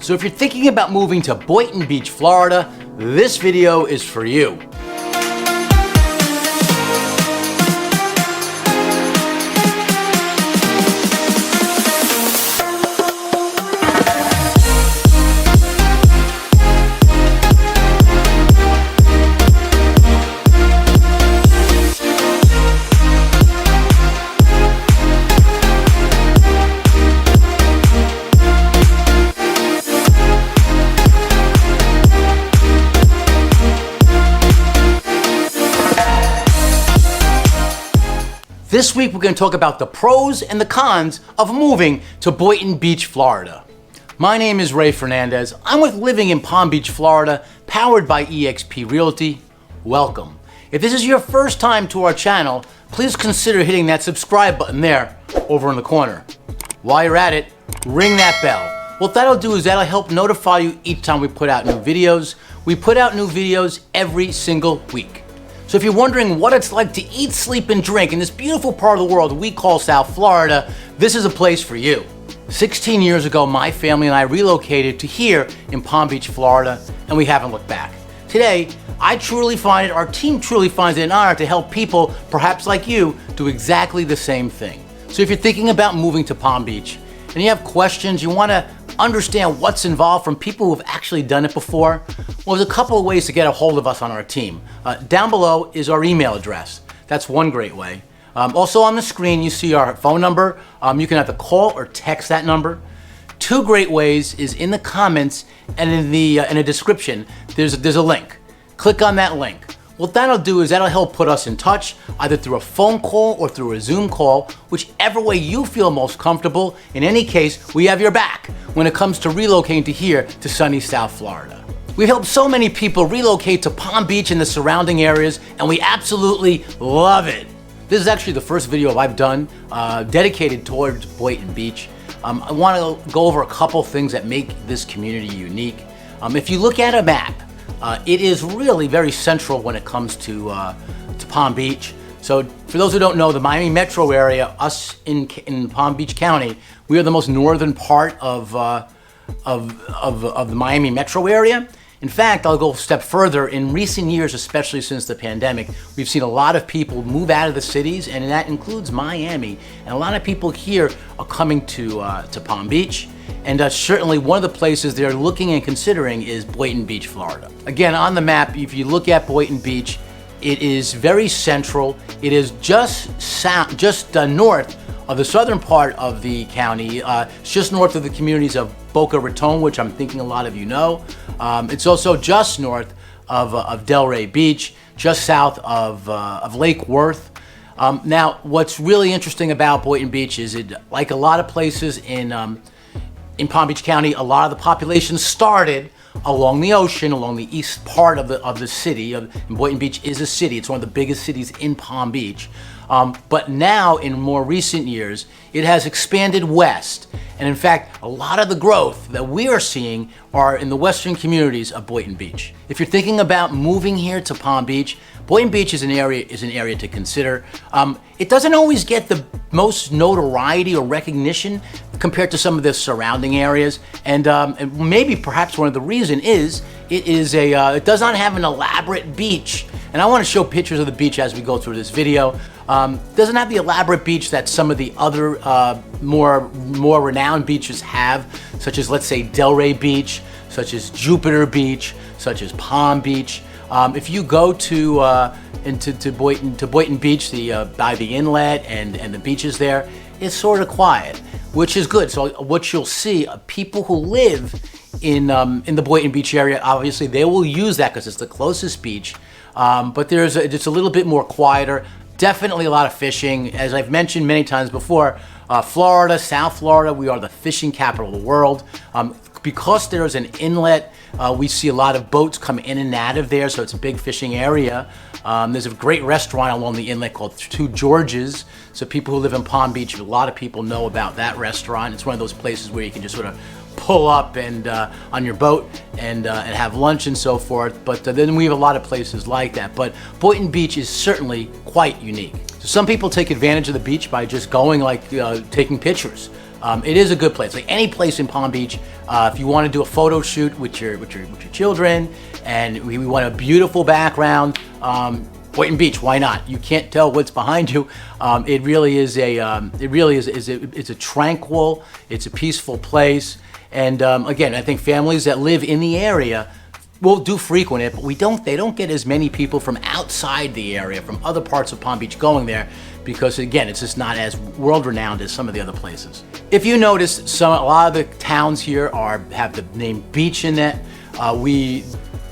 So if you're thinking about moving to Boynton Beach, Florida, this video is for you. This week we're going to talk about the pros and the cons of moving to Boynton Beach, Florida. My name is Ray Fernandez. I'm with Living in Palm Beach, Florida, powered by eXp Realty. Welcome. If this is your first time to our channel, please consider hitting that subscribe button there over in the corner. While you're at it, ring that bell. What that'll do is that'll help notify you each time we put out new videos. We put out new videos every single week. So if you're wondering what it's like to eat, sleep, and drink in this beautiful part of the world we call South Florida, this is a place for you. 16 years ago, my family and I relocated to here in Palm Beach, Florida, and we haven't looked back. Today, I truly find it, our team truly finds it an honor to help people, perhaps like you, do exactly the same thing. So if you're thinking about moving to Palm Beach, and you have questions, you want to understand what's involved from people who have actually done it before, well, there's a couple of ways to get a hold of us on our team. Down below is our email address. That's one great way. Also on the screen, you see our phone number. You can either call or text that number. Two great ways is in the comments and in the description, there's a link. Click on that link. What that'll do is that'll help put us in touch, either through a phone call or through a Zoom call, whichever way you feel most comfortable. In any case, we have your back when it comes to relocating to here to sunny South Florida. We've helped so many people relocate to Palm Beach and the surrounding areas, and we absolutely love it. This is actually the first video I've done dedicated towards Boynton Beach. I want to go over a couple things that make this community unique. If you look at a map, it is really very central when it comes to Palm Beach. So for those who don't know, the Miami metro area, us in Palm Beach County, we are the most northern part of the Miami metro area. In fact, I'll go a step further. In recent years, especially since the pandemic, we've seen a lot of people move out of the cities, and that includes Miami. And a lot of people here are coming to Palm Beach. And certainly one of the places they're looking and considering is Boynton Beach, Florida. Again, on the map, if you look at Boynton Beach, it is very central. It is just north of the southern part of the county. It's just north of the communities of Boca Raton, which I'm thinking a lot of you know. It's also just north of Delray Beach, just south of Lake Worth. Now, what's really interesting about Boynton Beach is it, like a lot of places in Palm Beach County, a lot of the population started along the ocean, along the east part of the city. And Boynton Beach is a city. It's one of the biggest cities in Palm Beach. But now, in more recent years, it has expanded west. And in fact, a lot of the growth that we are seeing are in the western communities of Boynton Beach. If you're thinking about moving here to Palm Beach, Boynton Beach is an area to consider. It doesn't always get the most notoriety or recognition compared to some of the surrounding areas, and maybe perhaps one of the reason is it does not have an elaborate beach. And I want to show pictures of the beach as we go through this video. Doesn't have the elaborate beach that some of the other more renowned beaches have, such as, let's say, Delray Beach, such as Jupiter Beach, such as Palm Beach. If you go to Boynton Beach, by the inlet and the beaches there, it's sort of quiet, which is good. So what you'll see, people who live in the Boynton Beach area, obviously they will use that because it's the closest beach. But it's a little bit more quieter. Definitely a lot of fishing. As I've mentioned many times before, Florida, South Florida, we are the fishing capital of the world. Because there's an inlet, we see a lot of boats come in and out of there, so it's a big fishing area. There's a great restaurant along the inlet called Two Georges. So people who live in Palm Beach, a lot of people know about that restaurant. It's one of those places where you can just sort of pull up and on your boat and have lunch and so forth. But then we have a lot of places like that. But Boynton Beach is certainly quite unique. So some people take advantage of the beach by just going, like taking pictures. It is a good place. Like any place in Palm Beach, if you want to do a photo shoot with your children, and we want a beautiful background, Boynton Beach, why not? You can't tell what's behind you. It really is it's a tranquil, it's a peaceful place. And again, I think families that live in the area will do frequent it, but they don't get as many people from outside the area, from other parts of Palm Beach going there, because again, it's just not as world-renowned as some of the other places. If you notice, a lot of the towns here have the name beach in it. A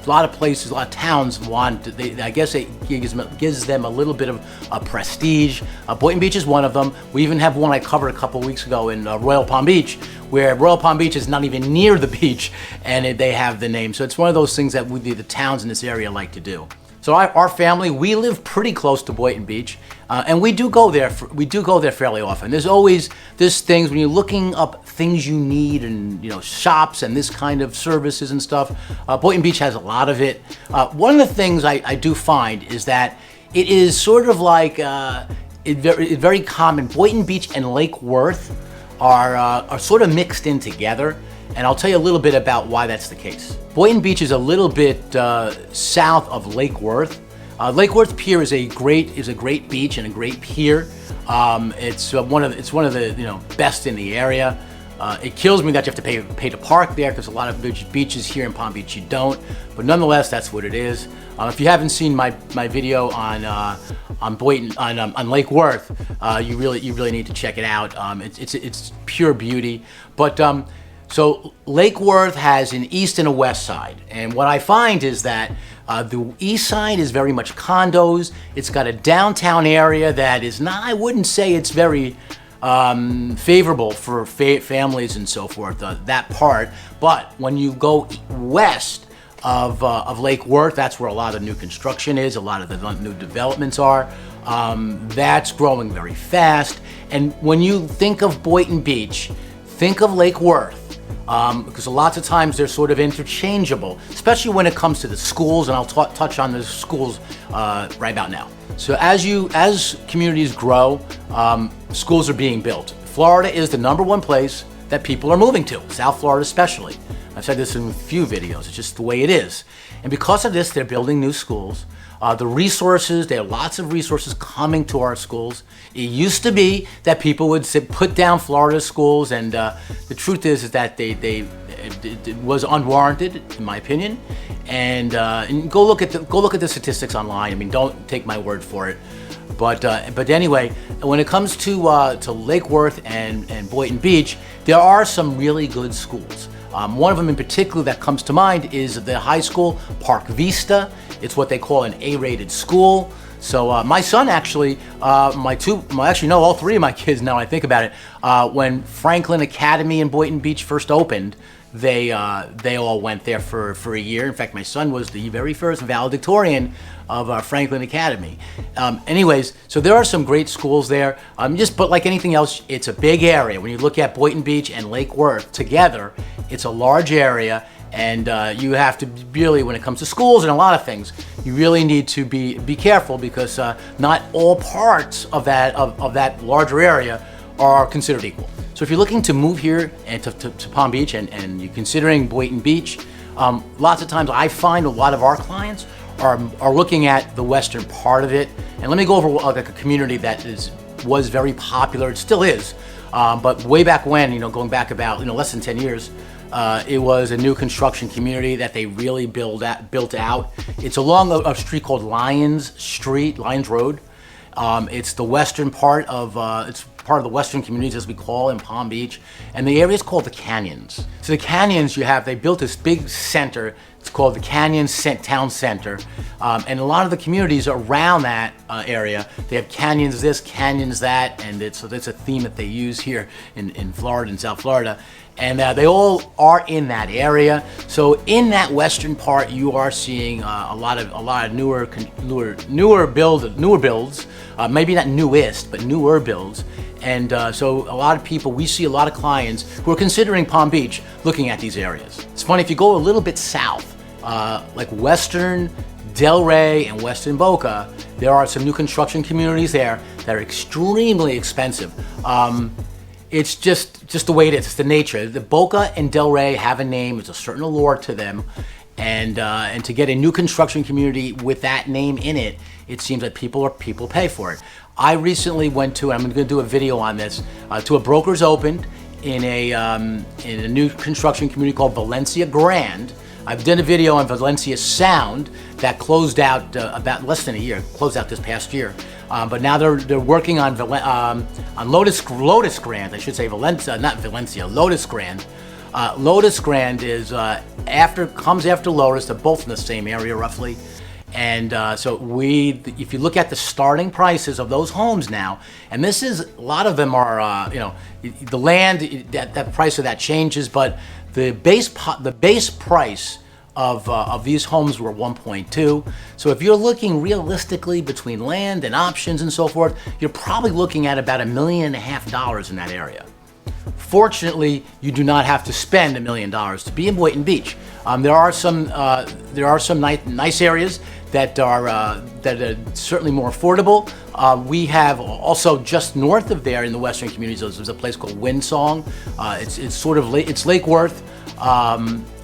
lot of places, a lot of towns I guess it gives them a little bit of prestige. Boynton Beach is one of them. We even have one I covered a couple weeks ago in Royal Palm Beach, where Royal Palm Beach is not even near the beach, and they have the name. So it's one of those things that the towns in this area like to do. So our family, we live pretty close to Boynton Beach, and we do go there. We do go there fairly often. There's things when you're looking up things you need, and shops and this kind of services and stuff. Boynton Beach has a lot of it. One of the things I do find is that it is sort of like it's very common. Boynton Beach and Lake Worth are sort of mixed in together. And I'll tell you a little bit about why that's the case. Boynton Beach is a little bit south of Lake Worth. Lake Worth Pier is a great beach and a great pier. It's one of the best in the area. It kills me that you have to pay to park there, because a lot of beaches here in Palm Beach you don't. But nonetheless, that's what it is. If you haven't seen my video on Boynton on Lake Worth, you really need to check it out. It's pure beauty. But so Lake Worth has an east and a west side, and what I find is that the east side is very much condos. It's got a downtown area that is not, I wouldn't say it's very favorable for families and so forth, that part. But when you go west of Lake Worth, that's where a lot of new construction is, a lot of the new developments are. That's growing very fast. And when you think of Boynton Beach, think of Lake Worth. Because lots of times they're sort of interchangeable, especially when it comes to the schools, and I'll touch on the schools right about now. So as communities grow, schools are being built. Florida is the #1 place that people are moving to, South Florida especially. I've said this in a few videos, it's just the way it is. And because of this, they're building new schools. There are lots of resources coming to our schools. It used to be that people would put down Florida schools, and the truth is that it was unwarranted, in my opinion. And go look at the statistics online. I mean, don't take my word for it. But anyway, when it comes to Lake Worth and Boynton Beach, there are some really good schools. One of them in particular that comes to mind is the high school, Park Vista. It's what they call an A-rated school. So my son actually, all three of my kids, now I think about it, when Franklin Academy in Boynton Beach first opened, they all went there for a year. In fact, my son was the very first valedictorian of Franklin Academy. Anyways, so there are some great schools there. But like anything else, it's a big area. When you look at Boynton Beach and Lake Worth together, it's a large area, and you have to really, when it comes to schools and a lot of things, you really need to be careful, because not all parts of that larger area are considered equal. So if you're looking to move here and to Palm Beach, and you're considering Boynton Beach, lots of times I find a lot of our clients are looking at the western part of it. And let me go over like a community that was very popular. It still is, but way back when, going back about less than 10 years, it was a new construction community that they really built out. It's along a street called Lyons Road. It's the western part of it's part of the western communities, as we call in Palm Beach, and the area is called the Canyons. So the Canyons, they built this big center. It's called the Canyons Town Center, and a lot of the communities around that area, they have canyons this, canyons that, and that's a theme that they use here in Florida, in South Florida. And they all are in that area. So in that western part, you are seeing a lot of newer builds. Maybe not newest, but newer builds. And so a lot of people, we see a lot of clients who are considering Palm Beach, looking at these areas. It's funny, if you go a little bit south, like Western Delray and Western Boca, there are some new construction communities there that are extremely expensive. It's just the way it is. It's the nature. The Boca and Delray have a name. There's a certain allure to them, and to get a new construction community with that name in it, it seems like people pay for it. I recently went to, I'm going to do a video on this, to a Brokers Open in a new construction community called Valencia Grand. I've done a video on Valencia Sound that closed out about less than a year, closed out this past year. But now they're working on Lotus Grand, I should say Valencia, not Valencia, Lotus Grand. Lotus Grand is comes after Lotus. They're both in the same area roughly. And so if you look at the starting prices of those homes now, and this is, a lot of them are, the land, that price of that changes, but the base price of these homes were 1.2. So if you're looking realistically between land and options and so forth, you're probably looking at about $1.5 million in that area. Fortunately, you do not have to spend $1 million to be in Boynton Beach. There are some nice areas that are certainly more affordable. We have also just north of there in the western communities, there's a place called Windsong. It's Lake Worth.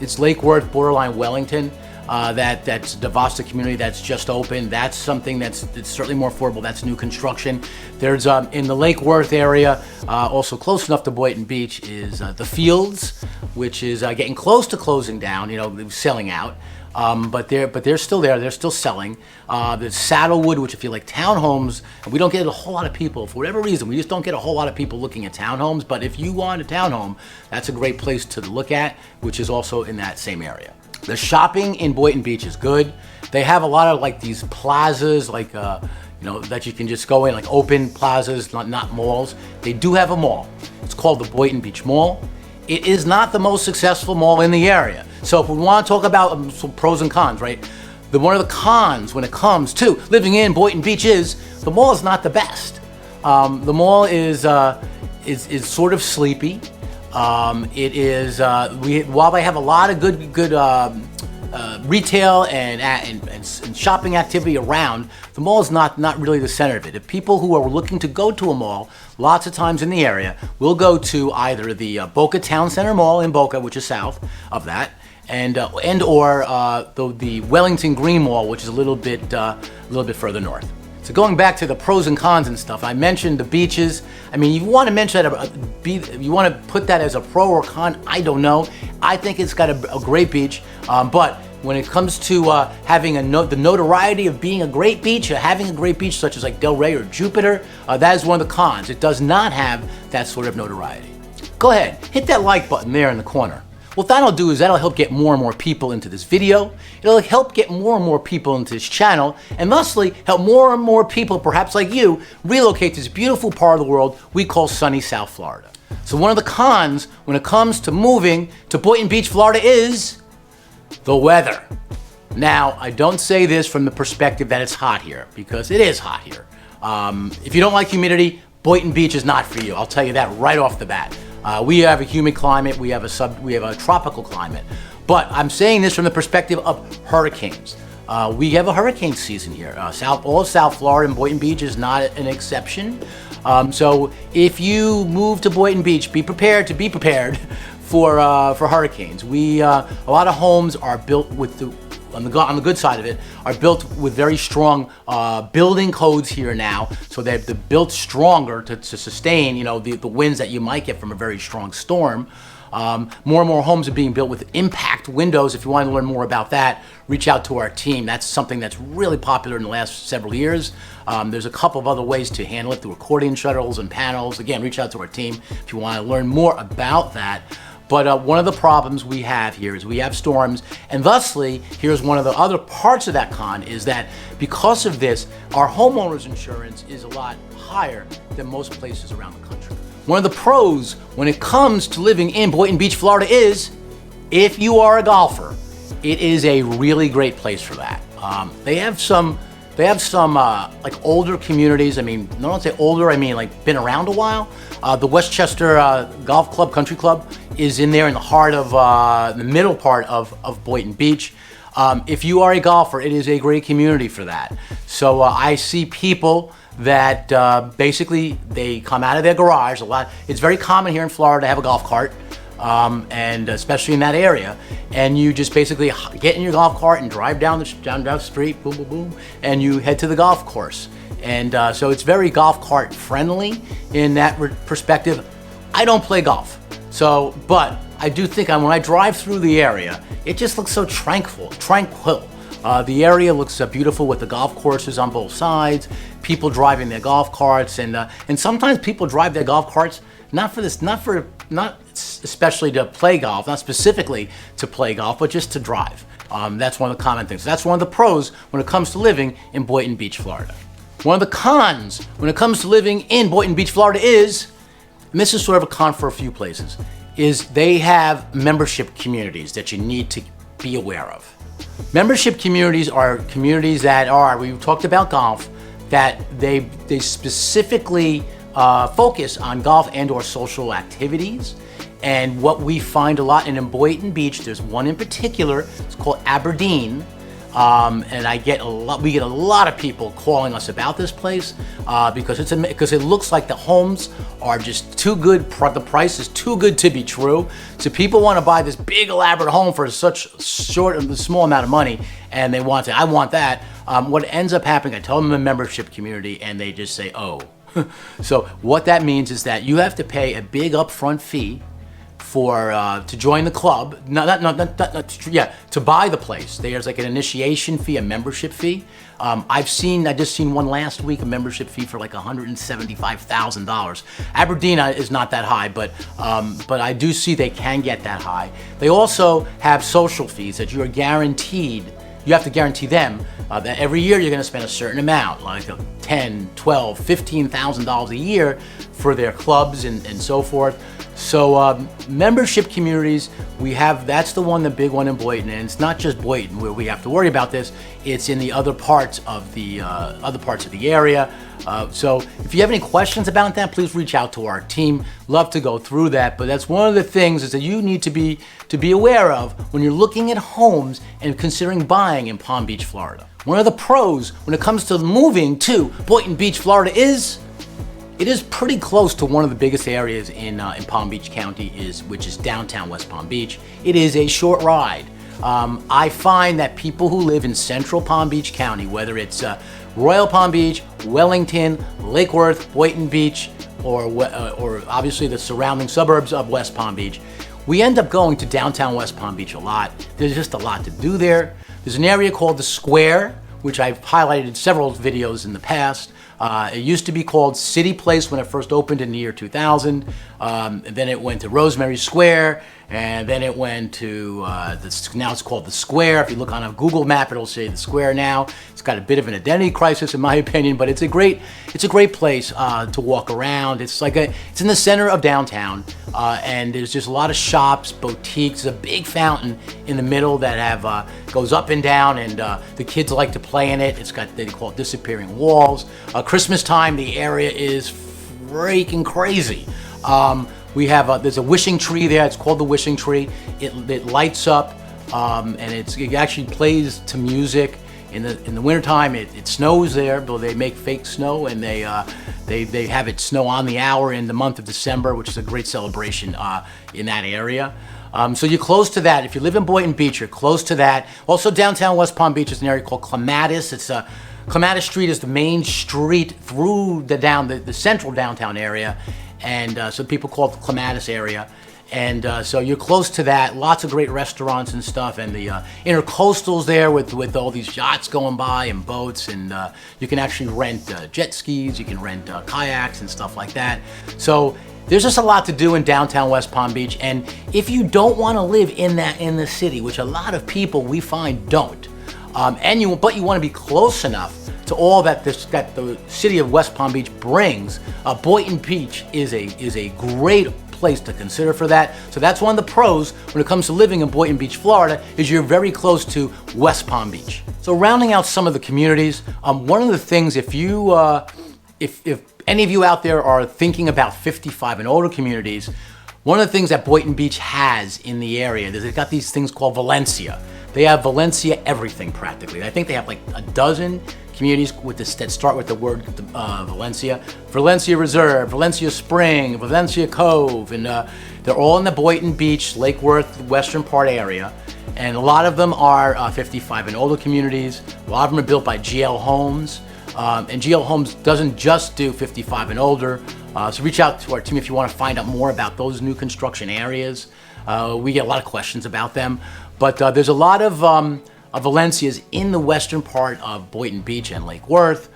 It's Lake Worth, borderline Wellington. That's the Vasta community that's just opened. That's something that's certainly more affordable. That's new construction. There's in the Lake Worth area, also close enough to Boynton Beach, is the Fields, which is getting close to closing down. Selling out. But they're still there. They're still selling. There's Saddlewood, which if you like townhomes, we don't get a whole lot of people for whatever reason. We just don't get a whole lot of people looking at townhomes. But if you want a townhome, that's a great place to look at, which is also in that same area. The shopping in Boynton Beach is good. They have a lot of like these plazas, like that you can just go in, like open plazas, not malls. They do have a mall. It's called the Boynton Beach Mall. It is not the most successful mall in the area. So if we want to talk about some pros and cons, right? One of the cons when it comes to living in Boynton Beach is the mall is not the best. The mall is sort of sleepy. It is while they have a lot of good retail and shopping activity around, the mall is not really the center of it. If people who are looking to go to a mall, lots of times in the area, will go to either the Boca Town Center Mall in Boca, which is south of that, or the Wellington Green Mall, which is a little bit further north. So going back to the pros and cons and stuff, I mentioned the beaches. I mean, you want to mention that you want to put that as a pro or con, I don't know. I think it's got a great beach, but when it comes to having the notoriety of being a great beach, or having a great beach such as like Delray or Jupiter, that is one of the cons. It does not have that sort of notoriety. Go ahead, hit that like button there in the corner. What that'll do is that'll help get more and more people into this video. It'll help get more and more people into this channel, and thusly help more and more people, perhaps like you, relocate to this beautiful part of the world we call sunny South Florida. So one of the cons when it comes to moving to Boynton Beach, Florida is the weather. Now, I don't say this from the perspective that it's hot here, because it is hot here. If you don't like humidity, Boynton Beach is not for you. I'll tell you that right off the bat. We have a humid climate, we have a tropical climate. But I'm saying this from the perspective of hurricanes. We have a hurricane season here. All of South Florida and Boynton Beach is not an exception. So if you move to Boynton Beach, be prepared for hurricanes. A lot of homes are built with on the good side of it, are built with very strong building codes here now, so they're built stronger to sustain, the winds that you might get from a very strong storm. More and more homes are being built with impact windows. If you want to learn more about that, reach out to our team. That's something that's really popular in the last several years. There's a couple of other ways to handle it through accordion shuttles and panels. Again, reach out to our team if you want to learn more about that. But one of the problems we have here is we have storms, and thusly, here's one of the other parts of that con, is that because of this, our homeowners insurance is a lot higher than most places around the country. One of the pros when it comes to living in Boynton Beach, Florida is, if you are a golfer, it is a really great place for that. They have some like older communities. I mean, I don't say older, I mean like been around a while. The Westchester Golf Club, Country Club is in there in the heart of the middle part of Boynton Beach. If you are a golfer, it is a great community for that. So I see people that basically they come out of their garage. It's very common here in Florida to have a golf cart, and especially in that area. And you just basically get in your golf cart and drive down the street, boom, boom, boom, and you head to the golf course. And so it's very golf cart friendly in that perspective. I don't play golf, but I do think when I drive through the area, it just looks so tranquil. The area looks beautiful with the golf courses on both sides, people driving their golf carts, and sometimes people drive their golf carts not especially to play golf, not specifically to play golf, but just to drive. That's one of the common things. That's one of the pros when it comes to living in Boynton Beach, Florida. One of the cons when it comes to living in Boynton Beach, Florida is, and this is sort of a con for a few places, is they have membership communities that you need to be aware of. Membership communities are communities that are, we talked about golf, that they specifically focus on golf and or social activities. And what we find a lot, and in Boynton Beach, there's one in particular, it's called Aberdeen. And we get a lot of people calling us about this place because it looks like the homes are just too good. The price is too good to be true. So people want to buy this big elaborate home for such small amount of money, and they want it. I want that. What ends up happening, I tell them I'm a membership community, and they just say, oh. So what that means is that you have to pay a big upfront fee to join the club, to buy the place. There's like an initiation fee, a membership fee. I just seen one last week, a membership fee for like $175,000. Aberdeen is not that high, but I do see they can get that high. They also have social fees that you are guaranteed. You have to guarantee them that every year you're going to spend a certain amount, like $10,000, $12,000, $15,000 a year for their clubs and so forth. So membership communities, that's the big one in Boynton, and it's not just Boynton where we have to worry about this. It's in the other parts of the area. So if you have any questions about that, please reach out to our team. Love to go through that. But that's one of the things is that you need to be aware of when you're looking at homes and considering buying in Palm Beach, Florida. One of the pros when it comes to moving to Boynton Beach, Florida is it is pretty close to one of the biggest areas in Palm Beach County, which is downtown West Palm Beach. It is a short ride. I find that people who live in central Palm Beach County, whether it's Royal Palm Beach, Wellington, Lake Worth, Boynton Beach, or obviously the surrounding suburbs of West Palm Beach, we end up going to downtown West Palm Beach a lot. There's just a lot to do there. There's an area called the Square, which I've highlighted in several videos in the past. It used to be called City Place when it first opened in the year 2000. Then it went to Rosemary Square, and then it went to, now it's called the Square. If you look on a Google map, it'll say the Square now. It's got a bit of an identity crisis in my opinion, but it's a great place to walk around. It's in the center of downtown, and there's just a lot of shops, boutiques. There's a big fountain in the middle that goes up and down, and the kids like to play in it. They call it disappearing walls. Christmas time, the area is freaking crazy. There's a wishing tree there. It's called the wishing tree. It lights up, and it actually plays to music. In the wintertime, it snows there, but they make fake snow, and they have it snow on the hour in the month of December, which is a great celebration in that area. So you're close to that. If you live in Boynton Beach, you're close to that. Also, downtown West Palm Beach is an area called Clematis. Clematis Street is the main street through the central downtown area, and so people call it the Clematis area. And so you're close to that. Lots of great restaurants and stuff, and the intercoastals there with all these yachts going by and boats, and you can actually rent jet skis, you can rent kayaks and stuff like that. So there's just a lot to do in downtown West Palm Beach, and if you don't want to live in the city, which a lot of people we find don't, but you want to be close enough to all that the city of West Palm Beach brings, Boynton Beach is a great place to consider for that. So that's one of the pros when it comes to living in Boynton Beach, Florida, is you're very close to West Palm Beach. So rounding out some of the communities, one of the things, if any of you out there are thinking about 55 and older communities, one of the things that Boynton Beach has in the area is they've got these things called Valencia. They have Valencia everything practically. I think they have like a dozen communities that start with the word Valencia. Valencia Reserve, Valencia Spring, Valencia Cove, and they're all in the Boynton Beach, Lake Worth, western part area. And a lot of them are 55 and older communities. A lot of them are built by GL Homes. And GL Homes doesn't just do 55 and older. So reach out to our team if you want to find out more about those new construction areas. We get a lot of questions about them. But there's a lot of Valencias in the western part of Boynton Beach and Lake Worth.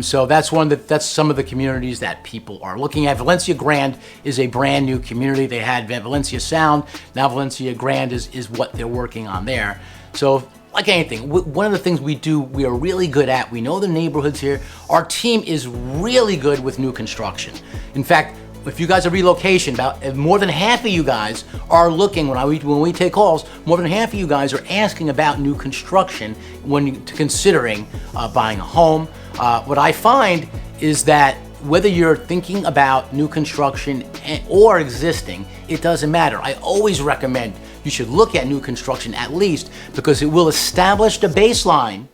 So that's some of the communities that people are looking at. Valencia Grand is a brand new community. They had Valencia Sound. Now Valencia Grand is what they're working on there. So like anything, one of the things we are really good at. We know the neighborhoods here. Our team is really good with new construction. In fact, if you guys are relocation, about more than half of you guys are looking, when we take calls, more than half of you guys are asking about new construction when considering buying a home. What I find is that whether you're thinking about new construction or existing, it doesn't matter. I always recommend you should look at new construction at least, because it will establish the baseline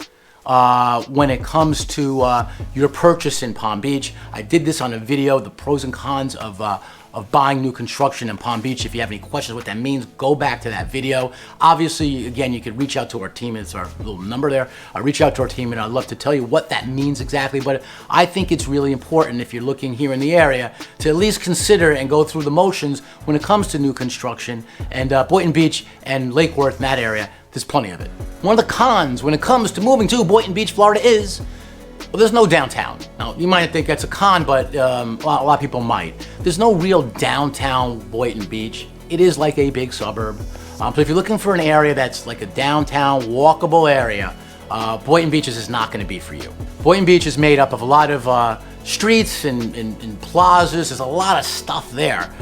when it comes to your purchase in Palm Beach. I did this on a video, the pros and cons of buying new construction in Palm Beach. If you have any questions what that means, go back to that video. Obviously, again, you could reach out to our team. It's our little number there. Reach out to our team, and I'd love to tell you what that means exactly. But I think it's really important, if you're looking here in the area, to at least consider and go through the motions when it comes to new construction. And Boynton Beach and Lake Worth, in that area, there's plenty of it. One of the cons when it comes to moving to Boynton Beach, Florida is, well, there's no downtown. Now, you might think that's a con, but a lot of people might. There's no real downtown Boynton Beach. It is like a big suburb. So if you're looking for an area that's like a downtown, walkable area, Boynton Beach is not going to be for you. Boynton Beach is made up of a lot of streets and plazas. There's a lot of stuff there.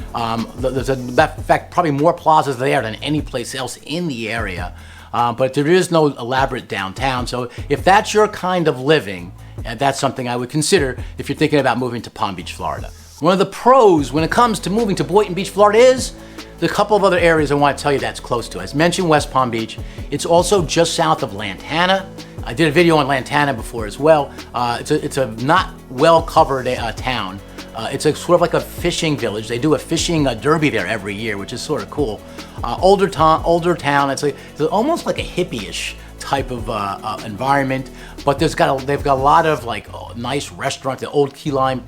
There's in fact, probably more plazas there than any place else in the area. But there is no elaborate downtown. So if that's your kind of living, that's something I would consider if you're thinking about moving to Palm Beach, Florida. One of the pros when it comes to moving to Boynton Beach, Florida is a couple of other areas I want to tell you that's close to. As mentioned, West Palm Beach. It's also just south of Lantana. I did a video on Lantana before as well. It's a not well covered town. It's sort of like a fishing village. They do a fishing derby there every year, which is sort of cool. Older town. It's almost like a hippie-ish type of environment, but they've got a lot of like nice restaurants. The old Key Lime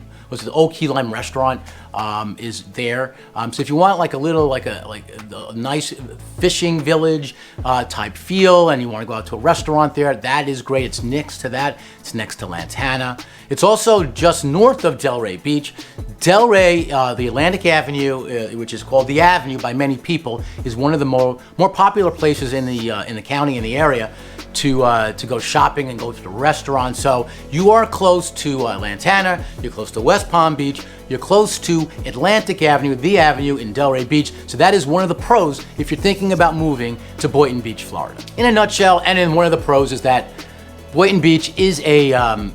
restaurant is there. So if you want like a nice fishing village type feel, and you want to go out to a restaurant there, that is great. It's next to that. It's next to Lantana. It's also just north of Delray Beach. Delray, the Atlantic Avenue, which is called the Avenue by many people, is one of the more popular places in the county, in the area, to go shopping and go to the restaurant. So you are close to Lantana, you're close to West Palm Beach, you're close to Atlantic Avenue, the Avenue in Delray Beach. So that is one of the pros if you're thinking about moving to Boynton Beach, Florida. In a nutshell, and in one of the pros is that Boynton Beach is a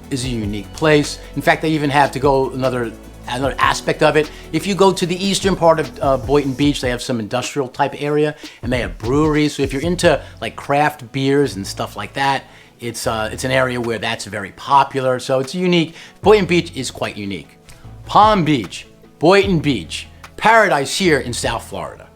unique place. In fact, they even have to go another aspect of it. If you go to the eastern part of Boynton Beach, they have some industrial type area, and they have breweries. So if you're into like craft beers and stuff like that, it's an area where that's very popular. So it's unique. Boynton Beach is quite unique. Palm Beach, Boynton Beach, paradise here in South Florida.